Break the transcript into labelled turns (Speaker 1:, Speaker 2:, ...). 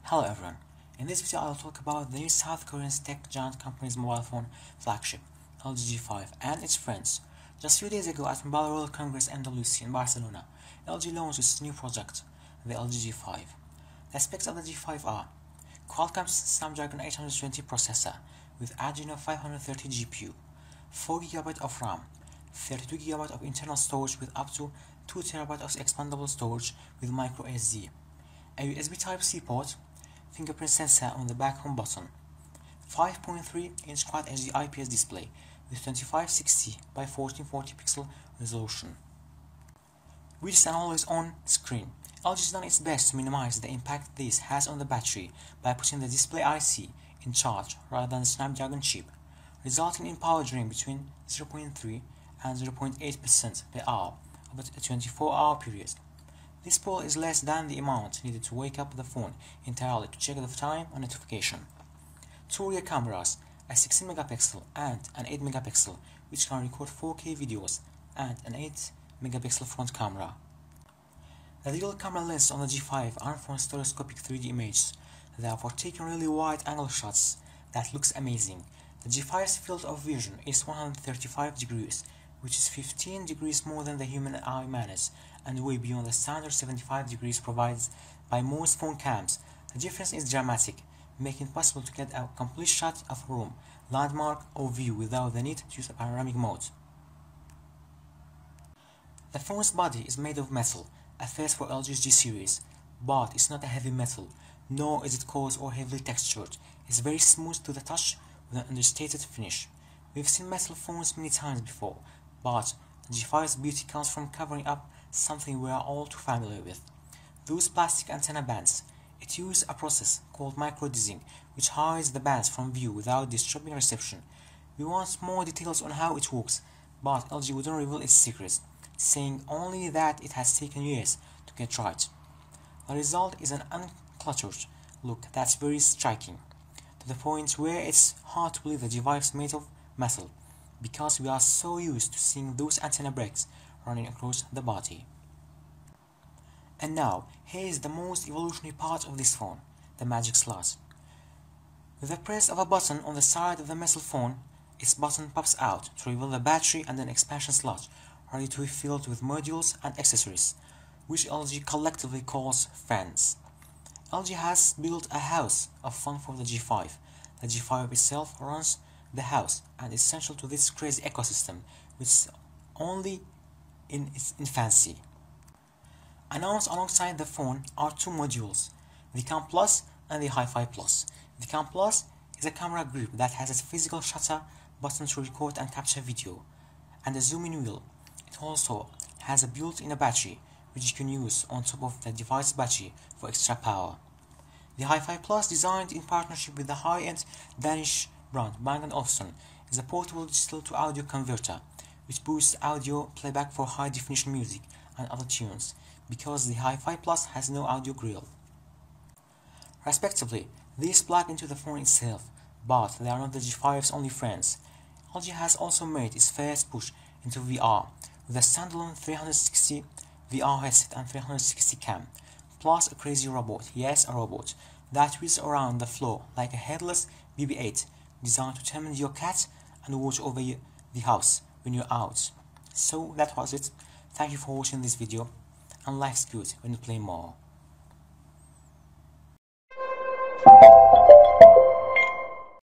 Speaker 1: Hello everyone, in this video I'll talk about the new South Korean tech giant company's mobile phone flagship, LG G5, and its friends. Just 3 days ago at Mobile World Congress MWC in Barcelona, LG launched its new project, the LG G5. The specs of the G5 are Qualcomm's Snapdragon 820 processor with Adreno 530 GPU, 4GB of RAM, 32GB of internal storage with up to 2TB of expandable storage with micro SD, a USB Type-C port, fingerprint sensor on the back home button, 5.3-inch Quad HD IPS display with 2560 by 1440 pixel resolution. With an always-on screen, LG has done its best to minimize the impact this has on the battery by putting the display IC in charge rather than the Snapdragon chip, resulting in power drain between 0.3 and 0.8% per hour over a 24-hour period. This pull is less than the amount needed to wake up the phone entirely to check the time or notification. Two rear cameras, a 16MP and an 8MP, which can record 4K videos, and an 8MP front camera. The dual camera lenses on the G5 are for stereoscopic 3D images. They are for taking really wide angle shots that looks amazing. The G5's field of vision is 135 degrees, which is 15 degrees more than the human eye manages, and way beyond the standard 75 degrees provided by most phone cams. The difference is dramatic, making it possible to get a complete shot of a room, landmark, or view without the need to use a panoramic mode. The phone's body is made of metal, a first for LG's G series, but it's not a heavy metal, nor is it coarse or heavily textured. It's very smooth to the touch with an understated finish. We've seen metal phones many times before, but the G5's beauty comes from covering up something we are all too familiar with: those plastic antenna bands. It uses a process called micro-dizzing, which hides the bands from view without disturbing reception. We want more details on how it works, but LG wouldn't reveal its secrets, saying only that it has taken years to get right. The result is an uncluttered look that's very striking, to the point where it's hard to believe the device is made of metal, because we are so used to seeing those antenna bricks running across the body. And now, here is the most evolutionary part of this phone, the magic slot. With the press of a button on the side of the metal phone, its button pops out to reveal the battery and an expansion slot ready to be filled with modules and accessories, which LG collectively calls friends. LG has built a house of fun for the G5. The G5 itself runs the house and is central to this crazy ecosystem, which is only in its infancy. Announced alongside the phone are two modules, the Cam Plus and the Hi-Fi Plus. The Cam Plus is a camera grip that has a physical shutter button to record and capture video, and a zoom-in wheel. It also has a built-in battery, which you can use on top of the device battery for extra power. The Hi-Fi Plus, designed in partnership with the high-end Danish brand Bang & Olufsen, is a portable digital to audio converter, which boosts audio playback for high-definition music and other tunes, because the Hi-Fi Plus has no audio grill. Respectively, these plug into the phone itself, but they are not the G5's only friends. LG has also made its first push into VR, with a standalone 360 VR headset and 360 cam, plus a crazy robot, yes, a robot, that whizzes around the floor like a headless BB-8, designed to tame your cat and watch over the house when you're out. So that was it. Thank you for watching this video, and life's good when you play more.